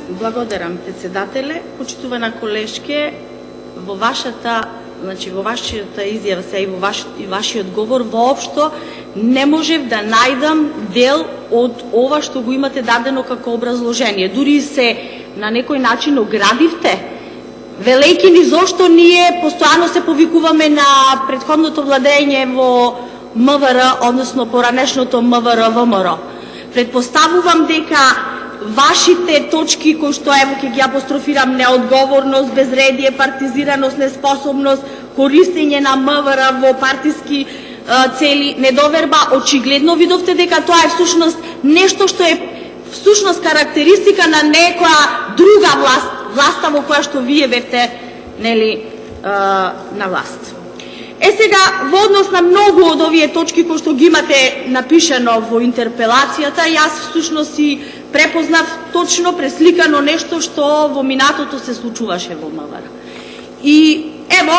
Благодарам, председателе. Почитувана колешке, во вашата изјава и во вашиот говор воопшто не можев да најдам дел од ова што го имате дадено како образложение. Дури се на некој начин оградивте, велејќи ни зошто ние постојано се повикуваме на претходното владење во МВР, односно поранешното МВР ВМРО. Предпоставувам дека вашите точки кои што ево ќе ги апострофирам: неодговорност, безредие, партизираност, неспособност, користење на МВР во партиски цели, недоверба, очигледно видовте дека тоа е всушност нешто што е всушност карактеристика на некоја друга власт, власта во која што вие бевте на власт. Сега, во однос на многу од овие точки кои што ги имате напишано во интерпелацијата, јас всушност си препознав точно пресликано нешто што во минатото се случуваше во МВР. И ево,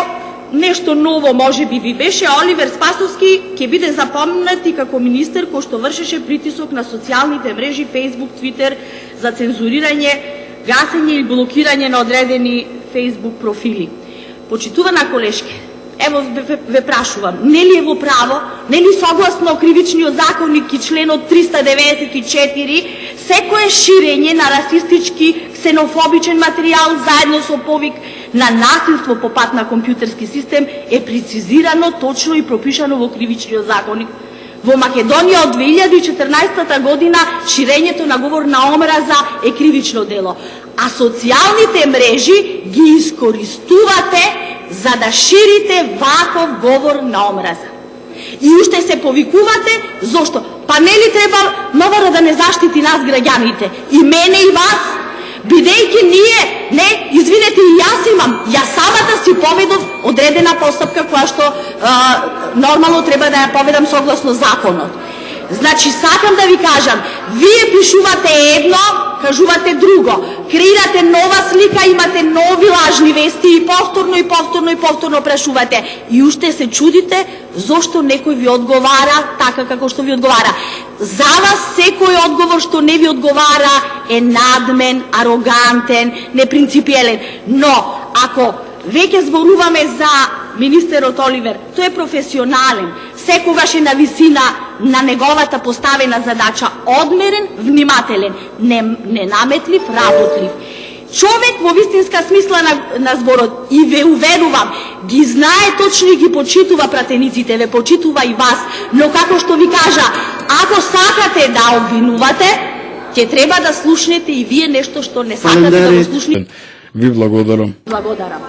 нешто ново може би ви беше: Оливер Спасовски ќе биде запомнат и како министер кој што вршеше притисок на социјалните мрежи Facebook, Twitter за цензурирање, гасење или блокирање на одредени Facebook профили. Почитувана колешке, ево ве прашувам, нели е во право, нели согласно Кривичниот законник и членот 394, секое ширење на расистички, ксенофобичен материјал заедно со повик на насилство по пат на компјутерски систем е прецизирано точно и пропишано во Кривичниот законник. Во Македонија од 2014 година ширењето на говор на омраза е кривично дело, а социјалните мрежи ги искористувате за да ширите ваков говор на омраза. И уште се повикувате, зошто? Па нели треба МВР да не заштити нас граѓаните, и мене и вас, бидејќи ние, извинете, и јас имам, јас самата си поведов одредена постапка која што нормално треба да ја поведам согласно законот. Значи, сакам да ви кажам, вие пишувате едно, кажувате друго, креирате нова слика, имате нови лажни вести и повторно прашувате. И уште се чудите зошто некој ви одговара така како што ви одговара. За вас секој одговор што не ви одговара е надмен, арогантен, непринципиелен. Но, ако веќе зборуваме за министерот Оливер, тој е професионален, секогаш е на висина на неговата поставена задача, одмерен, внимателен, ненаметлив, работлив. Човек во вистинска смисла на зборот, и ве уверувам, ги знае точно и ги почитува пратениците, ве почитува и вас, но како што ви кажа, ако сакате да обвинувате, ќе треба да слушнете и вие нешто што не сакате да го слушнете. Ви благодарам. Благодарам.